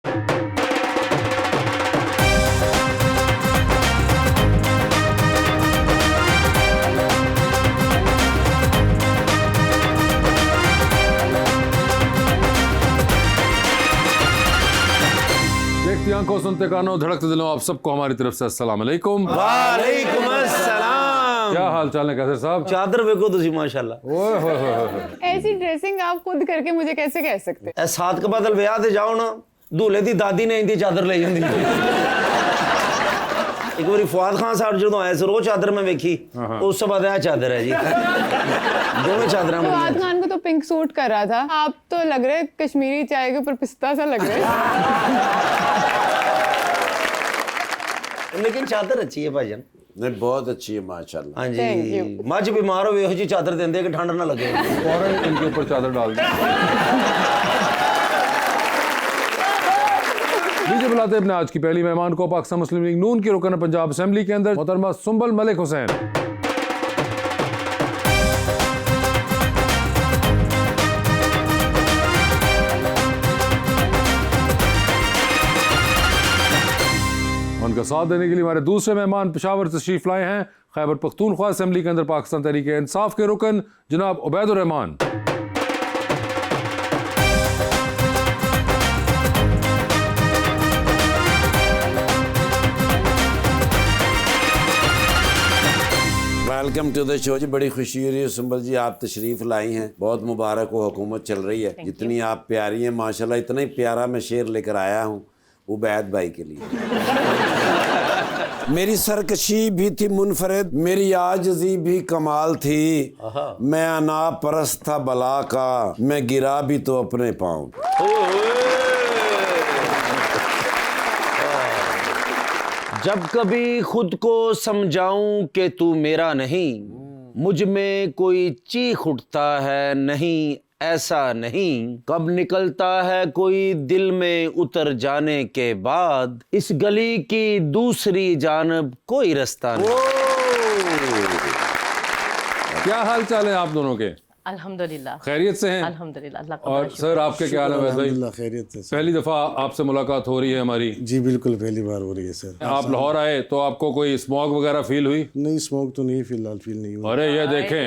देखती आंखों सुनते कानों धड़कते दिलों, आप सबको हमारी तरफ से अस्सलाम वालेकुम। वालेकुम अस्सलाम। क्या हाल चाल है कैसे साहब? चादर वेखो तुसी माशाल्लाह। ओए होए होए होए। ऐसी ड्रेसिंग आप खुद करके मुझे कैसे कह सकते? ए सात के बदल ब्याह ते जाओ ना, दूल्हे दी दादी ने इंदी चादर ले जांदी। एक बारी फुआद खान साहब जो आए सर वो चादर में वेखी, उस से बाद चादर है जी। दोनों चादर फुआद खान को तो पिंक सूट कर रहा था, आप तो लग रहे कश्मीरी चाय के ऊपर पिस्ता सा लग रहे। लेकिन चादर अच्छी है भाईजान। नहीं बहुत अच्छी है माशाल्लाह। हाँ Thank जी, you. मज बीमार हो यही जी चादर देंदे कि ठंड ना लगे। फौरन इनके ऊपर चादर डाल दी। लीजिए बुलाते हैं अपने आज की पहली मेहमान को, पाकिस्तान मुस्लिम लीग नून की रुकन पंजाब असेंबली के अंदर मोहतरमा सुंबल मलिक हुसैन। उनका साथ देने के लिए हमारे दूसरे मेहमान पेशावर तशरीफ लाए हैं खैबर पख्तूनख्वा असेंबली के अंदर पाकिस्तान तहरीक इंसाफ के रुकन जनाब Ubaidur Rahman. Welcome to the show जी, बड़ी खुशी हो रही है सुंबल जी आप तशरीफ लाई हैं, बहुत मुबारक हो, हुकूमत चल रही है। जितनी आप प्यारी हैं माशाल्लाह, इतना ही प्यारा मैं शेर लेकर आया हूँ उबैद भाई के लिए। मेरी सरकशी भी थी मुनफरिद, मेरी आजजी भी कमाल थी, मैं अना परस्त था बला का, मैं गिरा भी तो अपने पाँव। जब कभी खुद को समझाऊं कि तू मेरा नहीं, मुझ में कोई चीख उठता है नहीं ऐसा नहीं, कब निकलता है कोई दिल में उतर जाने के बाद, इस गली की दूसरी जानब कोई रास्ता नहीं। क्या हाल चाल है आप दोनों के? अल्हम्दुलिल्लाह खैरियत से हैं? अल्हम्दुलिल्लाह अल्लाह का और बड़ा सर आपके क्या हाल है वैसे भाई? अल्हम्दुलिल्लाह खैरियत है सर। पहली दफा आपसे मुलाकात हो रही है हमारी। जी बिल्कुल पहली बार हो रही है सर। आप लाहौर आए तो आपको कोई स्मॉग वगैरह फील हुई? नहीं स्मोक तो नहीं फिलहाल फील नहीं हुआ। अरे ये देखें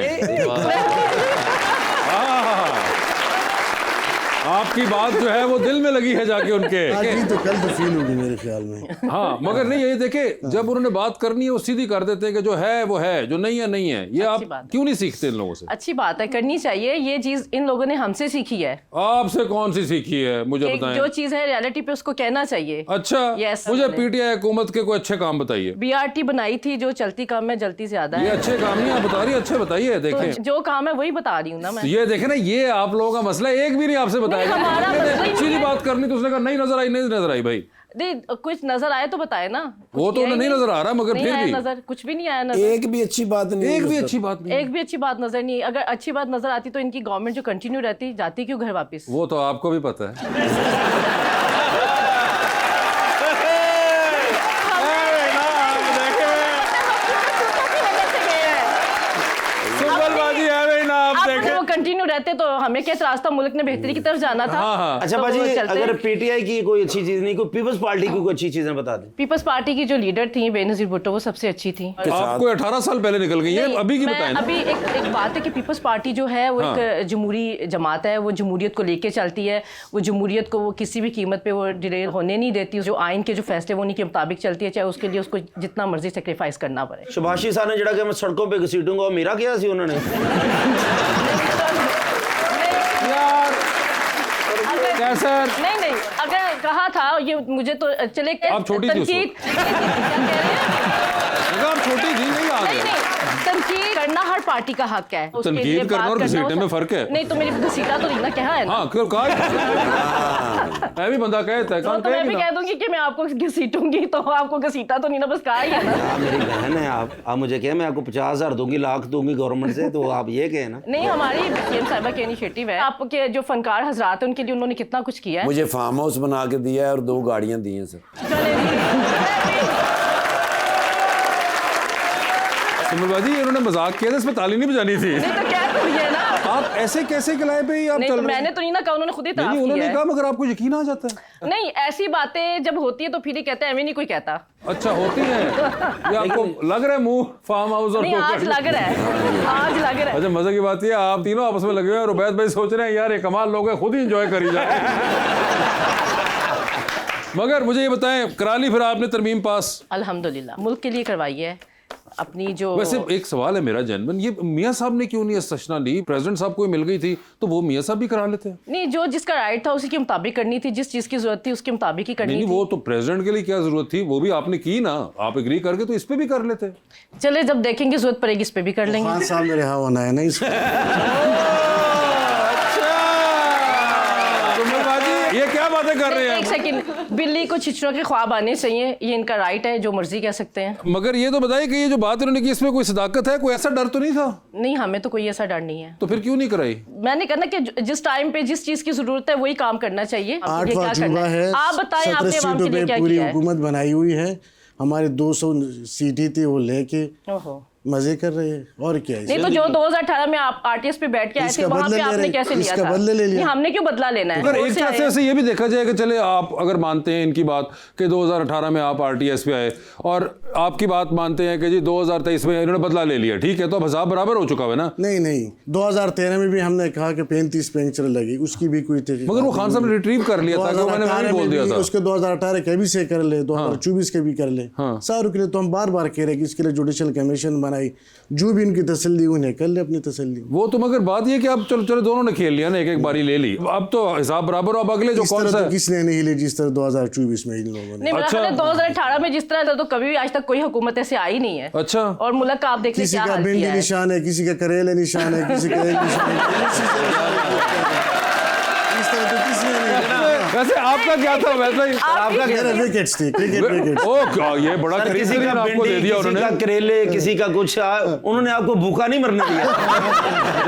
आपकी बात जो है वो दिल में लगी है जाके उनके। आज ही तो कल तो फील होगी मेरे ख्याल में। हाँ मगर नहीं ये देखे जब उन्होंने बात करनी है वो सीधी कर देते हैं कि जो है वो है, जो नहीं है नहीं है। ये आप क्यों नहीं सीखते इन लोगों से? अच्छी बात है, करनी चाहिए। ये चीज इन लोगों ने हमसे सीखी है। आपसे कौन सी सीखी है मुझे बताएं। जो चीज है रियलिटी पे उसको कहना चाहिए। अच्छा Yes, मुझे उन्होंने। पीटीआई हुकूमत के कोई अच्छे काम बताइए। बीआरटी बनाई थी जो चलती काम में जलती ज्यादा ये है। अच्छे काम नहीं आप बता रही, अच्छे बताइए। तो देखें जो काम है वही बता रही हूँ ना मैं। ये देखे ना, ये आप लोगों का मसला है, एक भी नहीं आपसे बताया। नहीं, हमारा मसला ही नहीं सीधी है। बात करनी तो उसने कहा नहीं नजर आई, नहीं नजर आई भाई। नहीं कुछ नजर आए तो बताए ना। वो तो उन्हें नहीं नजर आ रहा मगर नहीं फिर आया भी नजर, कुछ भी नहीं आया नजर। एक भी अच्छी बात नहीं, एक भी अच्छी बात नहीं। एक भी अच्छी बात नजर नहीं। अगर अच्छी बात नजर आती तो इनकी गवर्नमेंट जो कंटिन्यू रहती जाती क्यों घर वापस? वो तो आपको भी पता है। वो कंटिन्यू रहते तो हमें क्या इतराज था? मुल्क ने बेहतरी की तरफ जाना था। हाँ, हाँ। अच्छा तो भाजी, वो चलते। अगर पीटीआई की कोई अच्छी चीज नहीं, कोई पीपल्स पार्टी की कोई अच्छी चीजें बता दें। पीपल्स पार्टी की जो लीडर थी बेनजीर भुट्टो वो सबसे अच्छी थी। आपको 18 साल पहले निकल गई है, नहीं, अभी की मैं बताएं ना। अभी एक बात है कि पीपल्स पार्टी जो है वो एक जमहूरी जमात है, वो जमहूरियत को लेके चलती है। वो जमहूरियत को वो किसी भी कीमत पे वो डिरेल होने नहीं देती। जो आइन के जो फैसले वो उन्हीं के मुताबिक चलती है, चाहे उसके लिए उसको जितना मर्जी सेक्रीफाइस करना पड़े। सुभाषी साहब ने जड़ा कि मैं सड़कों पे घसीटूंगा, और मेरा क्या सी उन्होंने। कैसे? नहीं अगर कहा था ये मुझे तो चले आप छोटी थी उस तनकीद क्या कह रहे हैं? अगर आप छोटी थी नहीं आ गए। नहीं तनकीद करना हर पार्टी का हक है। उसके तनकीद लिए करना बात और घसीटने हो में फर्क है। नहीं तो मेरी घसीटा तो नहीं ना, क्या है ना। हाँ क्यों कहा मैं भी बंदा कहता है तो मैं भी कह दूंगी कि मैं आपको घसीटूंगी तो आपको घसीटा तो नहीं ना, बस कहा ही है ना। आप मेरी बहन है, आप मुझे कहें मैं आपको 50,000 दूंगी, लाख दूंगी गवर्नमेंट से, तो आप ये कहें ना। नहीं हमारी सीएम साहिबा की इनिशिएटिव है। आपके जो फनकार हजरात हैं उनके लिए उन्होंने कितना कुछ किया है। मुझे फार्म हाउस बना के दिया है और 2 गाड़ियां दी हैं सर। सुमन बाजी इन्होंने मजाक किया था, इसमें ताली नहीं बजानी थी। नहीं तो क्या तो ये ना आप ऐसे कैसे किराए पे ही आप नहीं चल तो रहे हैं? मैंने तो नहीं ना कहा, उन्होंने खुद ही नहीं इतराफ़ उन्होंने किया कहा है। मगर आपको यकीन आ जाता है। नहीं, ऐसी बातें जब होती है तो फिर ही कहते हैं, हमें नहीं कोई कहता। अच्छा होती है ये आपको लग रहा है मुंह फार्म हाउस और नहीं, आज लग रहा है, आज लग रहा है। अच्छा मजे की बात ये आप तीनों आपस में लगे हुए हैं और उबैद भाई सोच रहे हैं यार ये कमाल लोग हैं, खुद ही एंजॉय करी जाए। मगर मुझे ये बताएं, करा ली फिर आपने तरमीम पास? अल्हम्दुलिल्लाह, मुल्क के लिए करवाई है अपनी जो। वैसे एक सवाल है मेरा जनरल, ये मियाँ साहब ने क्यों नहीं सचना ली? प्रेसिडेंट साहब को मिल गई थी तो वो मियाँ साहब भी करा लेते हैं। नहीं, जो जिसका राइट था उसी के मुताबिक करनी थी, जिस चीज़ की जरूरत थी उसके मुताबिक ही करनी नहीं थी। वो तो प्रेसिडेंट के लिए क्या जरूरत थी, वो भी आपने की ना, आप एग्री करके तो इस पे भी कर लेते। चले जब देखेंगे जरूरत पड़ेगी इस पे भी कर लेंगे। खान साहब में रिहा होना है ना इसको। ये क्या बातें कर रहे हैं? एक सेकंड, बिल्ली को छिछड़ों के ख्वाब आने चाहिए, ये इनका राइट है, जो मर्जी कह सकते हैं। मगर ये तो बताइए कि ये जो बात इन्होंने की इसमें कोई सदाकत है, कोई ऐसा डर तो नहीं था? नहीं, हमें तो कोई ऐसा डर नहीं है। तो फिर क्यों नहीं कराई? मैंने कहना कि जिस टाइम पे जिस चीज की जरूरत है वही काम करना चाहिए। अब ये 8वां क्या करना अजूबा है, आप बताएं, 17 आपने आवाम के सीटों लिए पे क्या पूरी किया है? हुकूमत बनाई हुई है, हमारे 200 सीटें थी वो लेके ओहो। मजे कर रहे हैं और क्या है। नहीं तो जो 2018 में आप आरटीएस पे बैठ के आए थे इसका वहां बदला पे ले आपने रहे- कैसे लिया इसका था? बदला ले लिया। नहीं, हमने क्यों बदला लेना है? अगर वोट एक से तरह आए से हैं। ऐसे ये भी देखा जाए कि चले आप अगर मानते हैं इनकी बात कि 2018 में आप आरटीएस पे आए और आपकी बात मानते हैं कि जी 2023 में इन्होंने बदला ले लिया, ठीक है, तो अब हिसाब बराबर हो चुका है ना? नहीं 2013 में भी हमने कहा कि 35 पेंचर लगी, उसकी भी कोई तहकीकात मगर वो खान साहब ने रिट्रीव कर लिया था, कि मैंने वही बोल दिया था। उसके 2018 के भी से कर ले, 2024 के भी कर ले। हाँ। सारों के लिए तो हम बार बार कह रहे हैं कि इसके लिए जुडिशल कमीशन बनाई, जो भी इनकी तसल्ली उन्हें कर ले अपनी तसल्ली। वो तो मगर बात ये कि अब चलो चलो दोनों ने खेल लिया ना, एक एक बारी ले ली, अब तो हिसाब बराबर। अब अगले जो इस कौन तरह सा तो किसने नहीं ली जिस तरह 2024 में इन लोगों ने। नहीं, मेरा अच्छा। ख्याल है 2018 में जिस तरह था तो कभी भी आज तक कोई हुकूमत ऐसे आई नहीं है। अच्छा। और मुल्क का आप देख लें किसी क्या का हाल भिंडी किया है। निशान है, किसी का करेले निशान है, किसी का एक निशान है। इस तरह तो किसने नहीं किया। वैसे आपका क्या था वैसे ही? आपका क्या मेरा विकेट्स थी, क्रिकेट विकेट्स। ओ क्या ये बड़ा सर, किसी खरीद का आपको दे भिंडी, दिया किसी का उन्होंने। करेले, किसी का कुछ, उन्होंने आपको भूखा नहीं मरने दिया।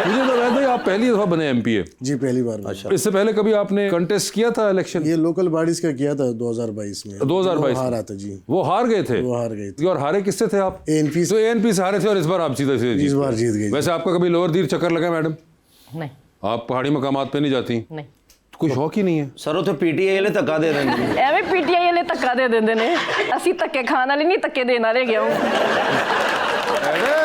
मुझे तो वैसे ही आप पहली दफा बने एमपीए। जी पहली बार। अच्छा। इससे पहले कभी आपने कंटेस्ट किया था इलेक्शन? ये लोकल बॉडीज का किया था 2022 में। 2022 वो हारा था जी। वो हार गए थे? वो हार गए थे। और हारे किससे थे आप? ANP से। तो एएनपी से हारे थे और इस बार आप सीधे सीधे इस बार जीत गई। वैसे आपका कभी लोअर दीर चक्कर लगा मैडम? नहीं आप पहाड़ी मकामात पे नहीं जाती? नहीं, कोई शौक ही नहीं है? सर उथे पीटीआई ले धक्का दे देंगे। ਐਵੇਂ ਪੀਟੀਆਈ ਵਾਲੇ ਧੱਕਾ ਦੇ ਦਿੰਦੇ ਨੇ, ਅਸੀਂ ਧੱਕੇ ਖਾਣ ਵਾਲੇ ਨਹੀਂ, ਧੱਕੇ ਦੇਣ ਵਾਲੇ ਗਿਆ अरे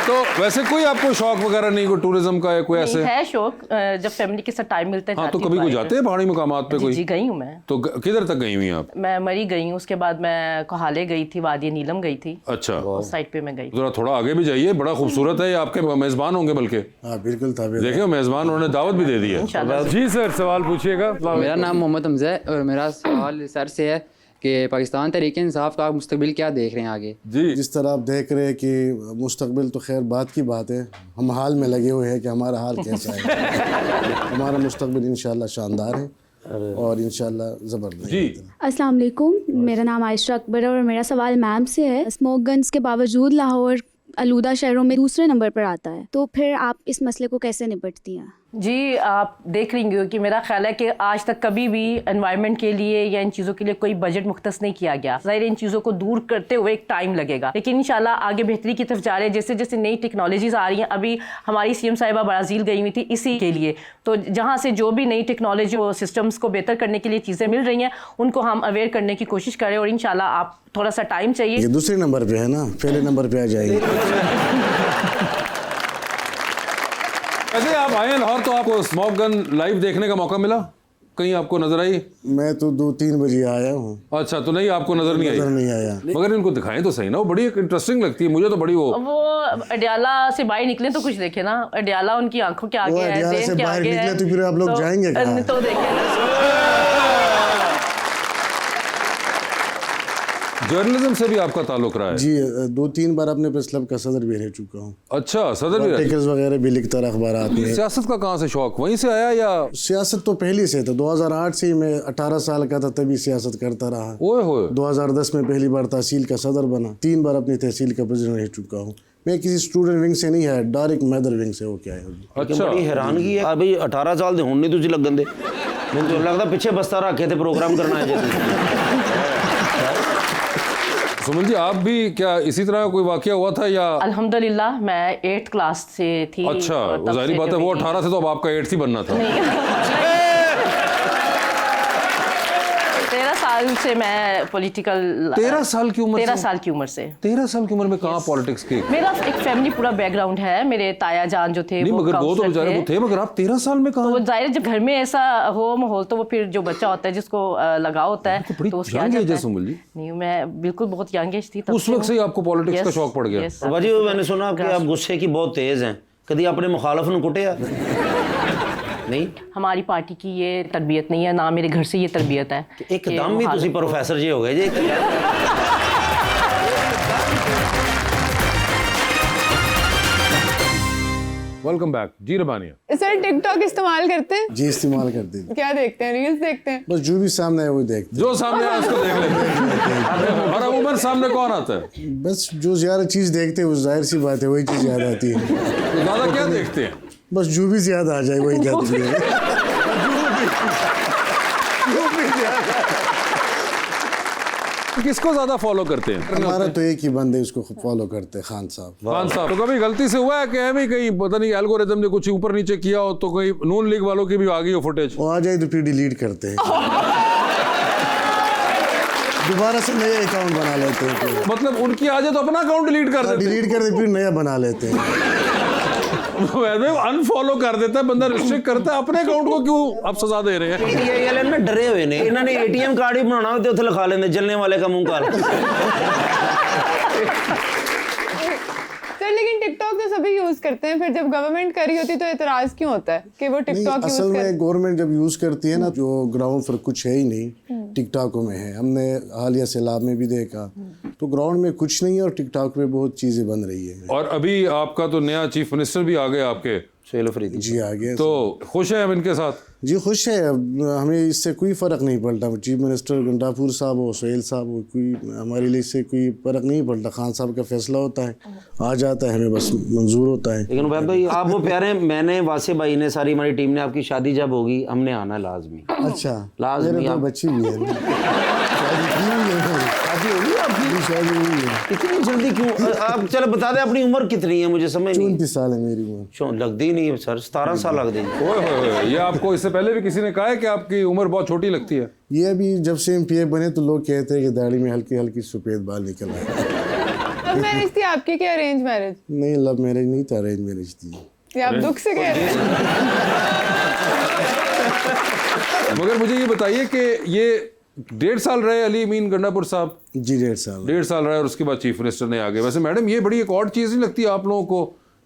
तो वैसे कोई आपको शौक वगैरह नहीं, कोई टूरिज्म का है कोई ऐसे? है शौक, जब फैमिली के साथ टाइम मिलता है हाँ तो जाती कभी हूँ कोई बाहर। जाते हैं पहाड़ी मकामात पे जी कोई? जी गई हूँ मैं। तो किधर तक गई हुई हैं आप? मैं मरी गई हूँ, उसके बाद मैं कोहाले गई थी, वादी नीलम गई थी, अच्छा उस साइड पे मैं गई। जरा थोड़ा आगे भी जाइए, बड़ा खूबसूरत है ये, आपके मेजबान होंगे बल्कि। हाँ बिल्कुल था। देखिए मेजबान उन्होंने दावत भी दे दी है। इंशाल्लाह। जी सर सवाल पूछिएगा। मेरा नाम मोहम्मद हमजा है और मेरा सवाल सर से है कि पाकिस्तान तहरीक इंसाफ का आप मुस्तकबिल क्या देख रहे हैं आगे? जी जिस तरह आप देख रहे हैं कि मुस्तकबिल तो खैर बात की बात है, हम हाल में लगे हुए हैं कि हमारा हाल कैसा है। हमारा मुस्तकबिल इंशाल्लाह शानदार है और इंशाल्लाह ज़बरदस्त। जी अस्सलाम वालेकुम, मेरा नाम आयशा अकबर है और मेरा सवाल मैम से है। स्मोक गन्स के बावजूद लाहौर आलूदा शहरों में दूसरे नंबर पर आता है, तो फिर आप इस मसले को कैसे निपटती हैं? जी आप देख रही हो कि मेरा ख्याल है कि आज तक कभी भी एनवायरनमेंट के लिए या इन चीज़ों के लिए कोई बजट मुख्तस नहीं किया गया। ज़ाहिर इन चीज़ों को दूर करते हुए एक टाइम लगेगा, लेकिन इंशाल्लाह आगे बेहतरी की तरफ जा रहे हैं। जैसे जैसे नई टेक्नोलॉजीज़ आ रही हैं, अभी हमारी सीएम साहिबा ब्राज़ील गई हुई थी इसी के लिए, तो जहाँ से जो भी नई टेक्नोलॉजी और सिस्टम्स को बेहतर करने के लिए चीज़ें मिल रही हैं उनको हम अवेयर करने की कोशिश करें और इंशाल्लाह आप थोड़ा सा टाइम चाहिए। ये दूसरे नंबर पे है ना, पहले नंबर पे आ जाएंगे। वैसे आप आए लाहौर तो आपको स्मोक गन लाइव देखने का मौका मिला? कहीं आपको नजर आई? मैं तो 2-3 बजे आया हूँ। अच्छा तो नहीं आपको नजर नहीं नजर आई? नहीं आया। मगर इनको दिखाएं तो सही ना, वो बड़ी इंटरेस्टिंग लगती है मुझे तो बड़ी। वो अडियाला से बाहर निकले तो कुछ देखे ना, अडियाला उनकी आंखों के आगे वो है, अडियाला ज़हन से के बाहर आगे निकले है, तो फिर आप लोग जाएंगे कहाँ? तो देखे। जर्नलिज्म से भी आपका ताल्लुक रहा है? जी 2-3 बार अपने प्रेस क्लब का सदर भी रह चुका हूँ। अच्छा सदर भी रहे? आर्टिकल्स वगैरह भी लिखता रहा अखबारात में। सियासत का कहाँ से शौक, वहीं से आया या? सियासत तो पहले से था, 2008 से ही मैं 18 साल का था तभी सियासत करता रहा। ओए होए। 2010 में पहली बार तहसील का सदर बना, 3 बार अपनी तहसील का प्रेसिडेंट रह चुका हूँ। मैं किसी स्टूडेंट विंग से नहीं आया, डायरेक्ट मैदर विंग से हो क्या है। अच्छा बड़ी हैरानगी है भाई, 18 साल ਦੇ ਹੁਣ ਨਹੀਂ ਤੁਸੀਂ ਲੱਗਣ ਦੇ। ਮੈਨੂੰ ਤਾਂ ਲੱਗਦਾ ਪਿੱਛੇ ਬਸਤਾ ਰੱਖ ਕੇ ਤੇ ਪ੍ਰੋਗਰਾਮ ਕਰਨਾ ਹੈ ਜੇ ਤੁਸੀਂ। सुमन जी, आप भी क्या इसी तरह कोई वाकया हुआ था या? अल्हम्दुलिल्लाह मैं 8th क्लास से थी। अच्छा, और तब जाहिर से बात है, जो वो मेरी- 18 से तो अब आपका 8 ही बनना था। 13 साल से मैं पॉलिटिकल 13 साल की उम्र 13 से? साल की उम्र से 13 साल की उम्र में कहाँ पॉलिटिक्स की? मेरा एक फैमिली पूरा बैकग्राउंड है। मेरे ताया जान जो थे नहीं, मगर वो तो काउंसलर बेचारे वो थे, मगर आप 13 साल में तो वो कहाँ? जाहिर है, जब घर में ऐसा हो माहौल तो वो फिर जो बच्चा होता है जिसको लगाव होता है तो बड़ी उसके आ young age जाता है सुमन जी। नहीं, मैं बिल्कुल बहुत यंग एज थी तब उस वक्त से ही आपको पॉलिटिक्स का शौक पड़ गया? बाजी मैंने सुना कि आप गुस्से की बहुत तेज हैं, कभी अपने मुखालफ ने कुटिया नहीं? हमारी पार्टी की ये तरबियत नहीं है, ना मेरे घर से ये तरबियत है। एकदम ही तुसी प्रोफेसर जी हो गए जी। वेलकम बैक जी रबानिया। सर टिकटॉक इस्तेमाल करते हैं? जी इस्तेमाल करते हैं। क्या देखते हैं? रील्स देखते हैं? बस जो भी सामने है वो देखते जो सामने आया उसको देख लेते हैं। और अमूमन सामने कौन आता है? हैं। बस जो ज़्यादा चीज़ देखते हैं वो जाहिर सी बात है वही चीज़ याद आती है। तो ज़्यादा क्या देखते हैं? बस जो भी ज़्यादा आ जाए वही देखते हैं। किसको ज्यादा फॉलो करते हैं? हमारा तो एक ही बंदे उसको फॉलो करते हैं, खान साहब। खान साहब। तो कभी गलती से हुआ है कि हमें कहीं पता नहीं एल्गोरिथम ने कुछ ऊपर नीचे किया हो तो कहीं नून लीग वालों की भी आ गई हो फुटेज? वो आ जाए तो फिर डिलीट करते हैं, दोबारा से नया अकाउंट बना लेते हैं। फिर मतलब उनकी आ जाए तो अपना अकाउंट डिलीट कर देते डिलीट कर दे फिर नया बना लेते हैं। हैं। अनफॉलो कर देता है बंदा, रिस्ट्रिक्ट करता है, अपने अकाउंट को क्यों आप सजा दे रहे हैं? पीटीआई वाले ना डरे हुए ने, इन्होंने एटीएम कार्ड ही बनाना होते उथे लिखा लेंगे जलने वाले का मुंह काला। सर लेकिन टिकटॉक तो सभी यूज करते हैं, फिर जब गवर्नमेंट कर रही होती तो एतराज क्यों होता है कि वो नहीं, टिकटॉक यूज असल कर? में गवर्नमेंट जब यूज़ करती है ना, जो ग्राउंड पर कुछ है ही नहीं, टिकटॉक में है। हमने हालिया सैलाब में भी देखा तो ग्राउंड में कुछ नहीं है और टिकटॉक में बहुत चीज़ें बन रही है। और अभी आपका तो नया चीफ मिनिस्टर भी आ गए आपके, सोहेल अफरीदी जी आगे तो खुश हैं हम इनके साथ? जी खुश है। हमें इससे कोई फ़र्क नहीं पड़ता, चीफ मिनिस्टर गंडापुर साहब हो, सोहेल साहब हो, कोई हमारे लिए इससे कोई फ़र्क नहीं पड़ता। खान साहब का फैसला होता है, आ जाता है, हमें बस मंजूर होता है। लेकिन भाई आप वो प्यारे, मैंने वासे भाई ने, सारी हमारी टीम ने, आपकी शादी जब होगी हमने आना है लाजमी। अच्छा, लाजमी मेरे तो आप- बच्ची भी है। शादी हुई है, शादी होगी आपकी? शादी हुई है। इतनी जल्दी क्यों? आप चलो बता दें अपनी उम्र कितनी है, मुझे समझ नहीं। 34 साल है मेरी उम्र। लगती ही नहीं है सर, 17 साल लग देंगे। ओए होए होए, ये आपको इससे पहले भी किसी ने कहा है कि आपकी उम्र बहुत छोटी लगती है? ये अभी जब से एमपीए बने तो लोग कहते हैं कि दाढ़ी में हल्की हल्की सफेद बाल निकल आए। लव मैरिज थी आपकी कि अरेंज मैरिज? नहीं, लव मैरिज नहीं था, अरेंज मैरिज थी। ये आप दुख से कह रहे हैं? मगर मुझे ये बताइए कि ये 1.5 साल रहे अली अमीन गंडापुर साहब? जी 1.5 साल। 1.5 साल रहे और उसके बाद चीफ मिनिस्टर ने आ गए। वैसे मैडम ये बड़ी एक और चीज़ नहीं लगती आप लोगों को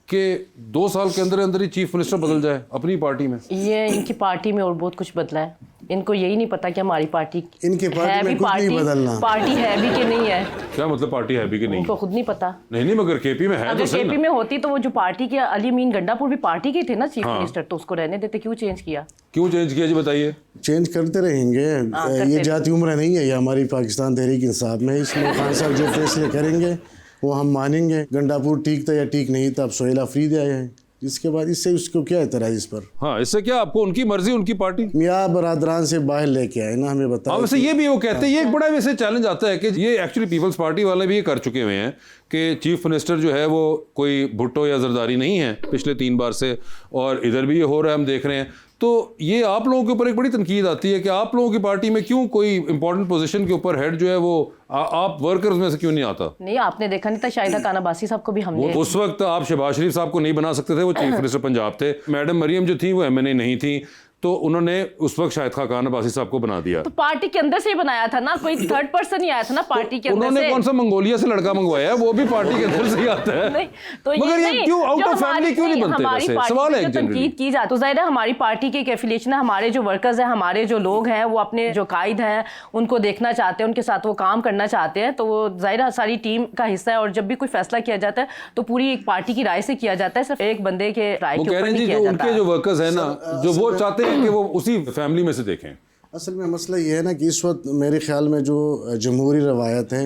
कि 2 साल के अंदर अंदर ही चीफ मिनिस्टर बदल जाए अपनी पार्टी में? ये इनकी पार्टी में और बहुत कुछ बदला है। इनको यही नहीं पता कि हमारी पार्टी इनके पार्टी है में भी कुछ नहीं बदलना। पार्टी है भी कि नहीं है, क्या मतलब पार्टी है भी कि नहीं? उनको खुद नहीं पता। नहीं मगर केपी में है अगर तो सही केपी ना? में होती तो वो जो पार्टी के अली अमीन गंडापुर भी पार्टी के थे ना चीफ मिनिस्टर, तो उसको रहने देते, क्यों चेंज किया? क्यों चेंज किया जी बताइए? चेंज करते रहेंगे। करते ये जाति उम्र नहीं है, ये हमारी पाकिस्तान तहरीक इंसाफ में है। इसमें खान साहब जो फैसले करेंगे वो हम मानेंगे। गंडापुर ठीक था या ठीक नहीं था, अब सोहेल अफरीदी आए हैं, इसके बाद इससे उसको क्या एतराज इस पर? हाँ, इससे क्या, आपको उनकी मर्जी उनकी पार्टी? मियाँ बरादरान से बाहर लेके आए ना, हमें हाँ, बताया। वैसे ये भी वो कहते हैं, ये एक बड़ा वैसे चैलेंज आता है कि ये एक्चुअली पीपल्स पार्टी वाले भी ये कर चुके हुए हैं कि चीफ मिनिस्टर जो है वो कोई भुट्टो या जरदारी नहीं है पिछले 3 बार से, और इधर भी ये हो रहा है, हम देख रहे हैं। तो ये आप लोगों के ऊपर एक बड़ी तनकीद आती है कि आप लोगों की पार्टी में क्यों कोई इंपॉर्टेंट पोजीशन के ऊपर हेड जो है वो आप वर्कर्स में से क्यों नहीं आता? नहीं, आपने देखा नहीं था शाहिदा कानाबासी साहब को भी हमने वो उस वक्त आप शहबाज शरीफ साहब को नहीं बना सकते थे, वो चीफ मिनिस्टर पंजाब थे। मैडम मरियम जो थी वो एमएनए नहीं थी, तो उन्होंने उस वक्त शाहिद खान अब्बासी साहब को बना दिया। तो पार्टी के अंदर से ही बनाया था ना, कोई थर्ड पर्सन ही आया था ना पार्टी के अंदर उन्होंने से। कौन सा मंगोलिया से लड़का मंगवाया है? वो भी पार्टी के अंदर से ही आता है। नहीं, तो मगर ये नहीं, क्यों आउट जो ऑफ फैमिली क्यों नहीं बनते? हमारी वैसे पार्टी सवाल में है जो एक जनरली। तनकीद की जाती है, तो जाहिर है हमारी पार्टी की एक एफिलिएशन है, हमारे जो वर्कर्स हैं, हमारे जो लोग हैं, वो अपने जो कायद हैं उनको देखना चाहते हैं, उनके साथ वो काम करना चाहते हैं, तो वो जाहिर है सारी टीम का हिस्सा है। और जब भी कोई फैसला किया जाता है तो पूरी एक पार्टी की राय से किया जाता है, सिर्फ एक बंदे के राय वो के कह ऊपर रहे हैं नहीं जी किया जो जाता। उनके जो वर्कर्स हैं ना, जो वो चाहते हैं कि वो उसी फैमिली में से देखें। असल में मसला ये है ना कि इस वक्त मेरे ख्याल में जो जमहूरी रवायत है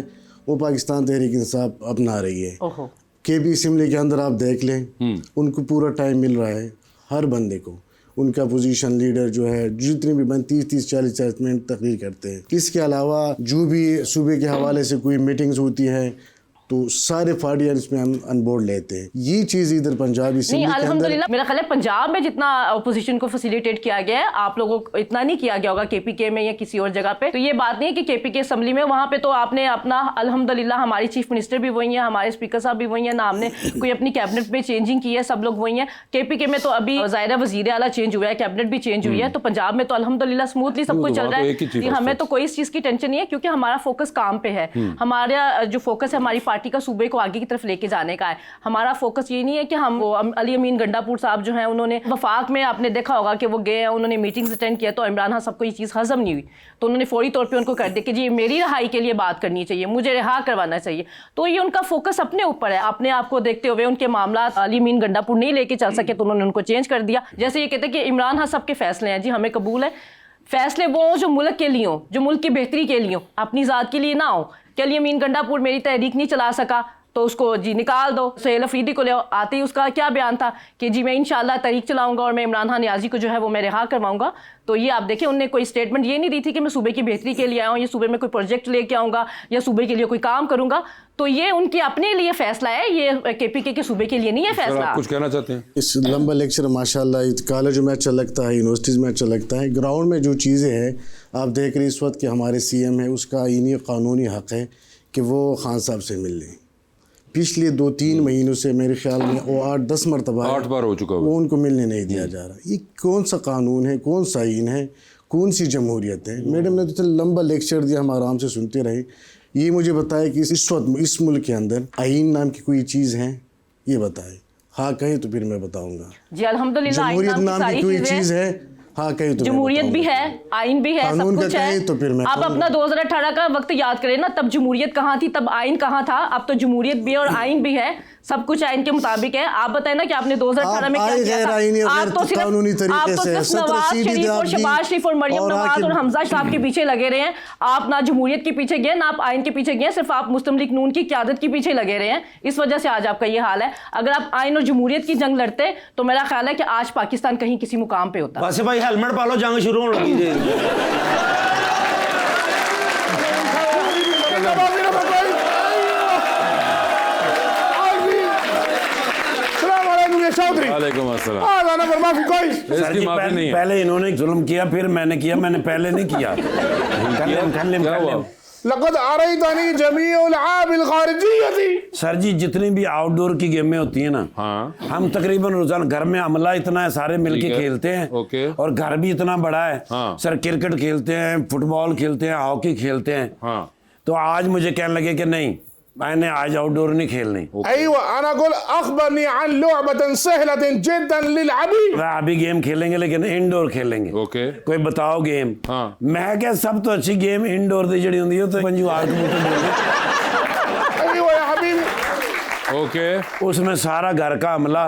वो पाकिस्तान तहरीक इंसाफ अपना रही है। ओहो। केपी असम्बली के अंदर आप देख लें, उनको पूरा टाइम मिल रहा है हर बंदे को। उनका पोजीशन लीडर जो है, जितने भी बन 30-40 मिनट तकरीर करते हैं। इसके अलावा जो भी सूबे के हवाले से कोई मीटिंग्स होती हैं तो सारे पार्टियां इसमें अन बोर्ड लेते हैं। ये चीज़ इधर पंजाब नहीं, अल्हम्दुलिल्लाह मेरा ख्याल है पंजाब में जितना अपोजिशन को फैसिलिटेट किया गया है, आप लोगों को इतना नहीं किया गया होगा केपीके में या किसी और जगह पे। तो ये बात नहीं है कि केपीके असम्बली में वहाँ पे तो आपने अपना अल्हम्दुलिल्लाह, हमारी चीफ मिनिस्टर भी वही है, हमारे स्पीकर साहब भी वही है, ना हमने कोई अपनी कैबिनेट में चेंजिंग की है, सब लोग वही है। केपीके में तो अभी ज़ाहिर है वज़ीर आला चेंज हुआ है, कैबिनेट भी चेंज हुई है, तो पंजाब में तो अल्हम्दुलिल्लाह स्मूथली सब कुछ चल रहा है। हमें तो कोई इस चीज़ की टेंशन नहीं है, क्योंकि हमारा फोकस काम पे है। हमारा जो फोकस है हमारी पार्टी का सूबे को आगे की तरफ लेके जाने का है। हमारा फोकस ये नहीं है कि हम वो अली अमीन गंडापुर साहब जो हैं, उन्होंने वफाक में आपने देखा होगा कि वो गए, उन्होंने मीटिंग्स अटेंड किया, तो इमरान खान सबको ये चीज़ हजम नहीं हुई, तो उन्होंने फौरी तौर पे उनको कर दिया कि जी मेरी रहाई के लिए बात करनी चाहिए, मुझे रिहा करवाना चाहिए। तो ये उनका फोकस अपने ऊपर है, अपने आप को देखते हुए उनके मामला अली अमीन गंडापुर नहीं लेके चल सके तो उन्होंने उनको चेंज कर दिया। जैसे ये कहते हैं कि इमरान खान सबके फैसले हैं, जी हमें कबूल है, फैसले वो जो मुल्क के लिए हो, जो मुल्क की बेहतरी के लिए हो, अपनी ज़ात के लिए ना हो। कि अली अमीन गंडापुर मेरी तहरीक नहीं चला सका तो उसको जी निकाल दो, सुहेल अफरीदी को ले आओ। आते ही उसका क्या बयान था कि जी मैं इंशाल्लाह तहरीक चलाऊंगा और मैं इमरान खान नियाजी को जो है वो मैं रिहा करवाऊंगा। तो ये आप देखें, उनने कोई स्टेटमेंट ये नहीं दी थी कि मैं सूबे की बेहतरी के लिए आया हूँ, या सूबे में कोई प्रोजेक्ट लेके आऊँगा, या सूबे के लिए कोई काम करूँगा। तो ये उनके अपने लिए फैसला है, ये केपीके के सूबे के लिए नहीं है फैसला। आप कुछ कहना चाहते हैं? इस लंबा लेक्चर माशाल्लाह कॉलेज में अच्छा लगता है, यूनिवर्सिटीज़ में अच्छा लगता है। ग्राउंड में जो चीज़ें हैं आप देख रहे इस वक्त कि हमारे CM है, उसका इन्हीं कानूनी हक़ है कि वो खान साहब से मिल लें। पिछले 2-3 महीनों से मेरे ख्याल में वो 8-10 मरतबा 8 बार हो चुका है, वो उनको मिलने नहीं दिया जा रहा। ये कौन सा कानून है, कौन सा आइन है, कौन सी जमहूरियत है? मैडम ने तो लंबा लेक्चर दिया, हम आराम से सुनते रहे। ये मुझे बताए कि इस वक्त इस मुल्क के अंदर आइन नाम की कोई चीज़ है, ये बताए। हाँ कहे तो फिर मैं बताऊँगा। जी अल्हम्दुलिल्लाह, जमहूरियत नाम की कोई चीज़ है? हाँ कहीं तो जमहूरियत भी है, आइन भी है, सब कुछ है। तो फिर मैं आप अपना 2018 का वक्त याद करें ना, तब जमहूरियत कहाँ थी, तब आइन कहाँ था। अब तो जमहूरियत भी है और आइन भी है, सब कुछ आइन के मुताबिक है। आप बताएं ना कि आपने 2018 में क्या किया था। आप तो सिर्फ नवाज शरीफ और शहबाज शरीफ और मरियम नवाज और हमजा साहब के पीछे लगे रहे हैं। आप ना जमहूरियत के पीछे गए, ना आप आइन के पीछे गए, सिर्फ आप मुस्लिम लीग नून की क़यादत के पीछे लगे रहे हैं। इस वजह से आज आपका ये हाल है। अगर आप आइन और जमहूरियत की जंग लड़ते तो मेरा ख्याल है कि आज पाकिस्तान कहीं किसी मुकाम पे होता। बस भाई हेलमेट पा लो, जंग शुरू होने लगी है। वालेकुम अस्सलाम। सर जी पहले इन्होंने जुल्म किया, फिर मैंने किया, मैंने पहले नहीं किया। लक़द अरैतनी जमीउल आबिल खारिजिय्यती। सर जी जितनी भी आउटडोर की गेमें होती हैं ना, हाँ, हम तकरीबन रोजाना घर में अमला इतना है, सारे मिलके खेलते हैं। ओके। और घर भी इतना बड़ा है। हाँ। सर क्रिकेट खेलते हैं, फुटबॉल खेलते हैं, हॉकी खेलते हैं। हाँ। तो आज मुझे कहने लगे कि नहीं, मैंने आज आउटडोर नहीं खेलनी। अय्वा अना अक़ुल अख़बरनी अन लुअबतन सहलतन जिद्दन लिलअबी। अभी गेम खेलेंगे लेकिन इंडोर खेलेंगे। ओके। कोई बताओ गेम। हाँ। मैं क्या सब तो अच्छी गेम इंडोर दी जड़ी होंगी, तो पंजुआर कबूतर बोल अय्वा या हबीबी। ओके। उसमें सारा घर का अमला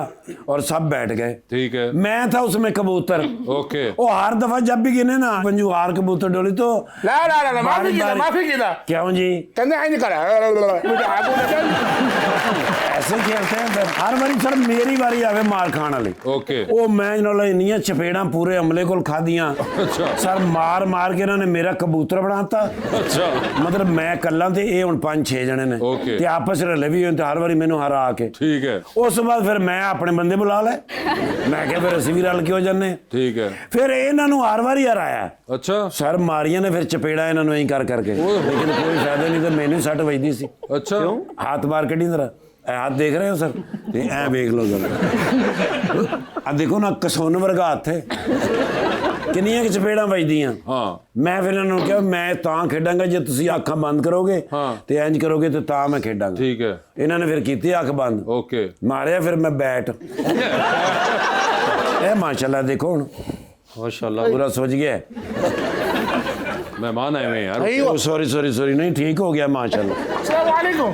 और सब बैठ गए। ठीक है। मैं था उसमें कबूतर। ओके। वो हर दफा जब भी गिने ना पंजुआर कबूतर डोली तो ला ला ला माफी कीदा, माफी कीदा। क्यों जी? कहने हैं करा मुझे आगू निकल। ऐसे खेलते हैं सर। हर बारी सर मेरी बारी आवे मार खाने वाली। ओके। वो मैं इन्होंने इन्नियां चपेड़ा पूरे अमले को खा दियां। अच्छा। सर मार मार के इन्होंने मेरा कबूतर बनाता। अच्छा। मतलब मैं कल्ला ते ये हुण 5-6 जने ने ओके। ते आपस रले भी होते, हर बारी मैनू हरा के। ठीक है। उस बाद फिर मैं अपने बंदे बुला ले, मैं क्या फिर असीं भी रल के हो जाने। ठीक है। फिर इन्हां नूं हर बारी हराया। अच्छा। सर मारियां ने फिर चपेड़ा इन्हां नूं ऐं कर करके, लेकिन कोई फायदा नहीं, तो मैनू सट वजदी सी। अच्छा। क्यों? हाथ मार कड्डी जरा, हाथ देख रहे हो सर? ऐ देख लो जरा, आ देखो ना कसौन वर्गा हाथ है, किन्नियां चपेड़ा वजदियां। हाँ। मैं फिर इन्होंने कहा मैं तां खेडांगा जे तुसीं अखां बंद करोगे। हाँ। ते इंज करोगे तो तां मैं खेडांगा। ठीक है। इन्होंने फिर कीती अख बंद। ओके। मारिया फिर मैं बैट। ए माशाल्लाह देखो हुण माशाल्लाह पूरा सोच गया। मेहमान आए हुए हैं यार। सॉरी सॉरी सॉरी, नहीं ठीक हो गया माशाल्लाह। अस्सलाम वालेकुम।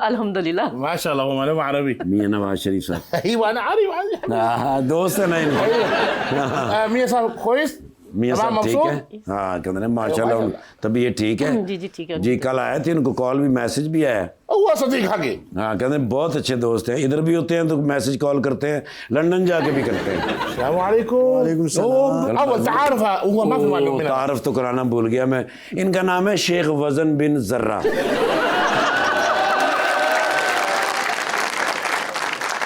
अल्हम्दुलिल्लाह। माशाल्लाह वो अरबी। मियां नवाज शरीफ साहब। अय्वा अना अरबी। हाँ दोस्त है ना इनका। मियां साहब कोइस? मियाँ तमाम साहब ठीक मबसूत? है? हाँ कहते हैं माशाल्लाह तबीयत ठीक है? जी जी ठीक है। जी कल आए थे, उनको कॉल भी मैसेज भी आया। हुआ सदीक हकी। हाँ कहते हैं बहुत अच्छे दोस्त हैं, इधर भी होते हैं तो मैसेज कॉल करते हैं, लंदन जाके भी करते हैं। अस्सलाम वालेकुम। वालेकुम सलाम। अव्वल तारुफ हुआ मा फी मालूम मिना। तारफ तो कराना भूल गया मैं। इनका नाम है शेख वजन बिन जर्रा।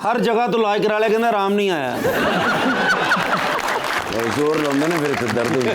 हर जगह तो लाइक करा ले, कहना आराम नहीं आया। और जोर लाਉਂਦੇ ਨੇ ਫਿਰ ਇੱਥੇ दर्द ਹੁੰਦੀ है।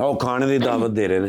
ਉਹ ਖਾਣੇ ਦੀ ਦਾਵਤ ਦੇ ਰਹੇ ਨੇ।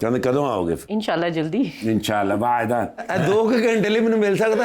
कहते कदों आओगे? इंशाल्लाह जल्दी। इंशाल्लाह वायदा। 2 घंटे लिए मैंने मिल सकता?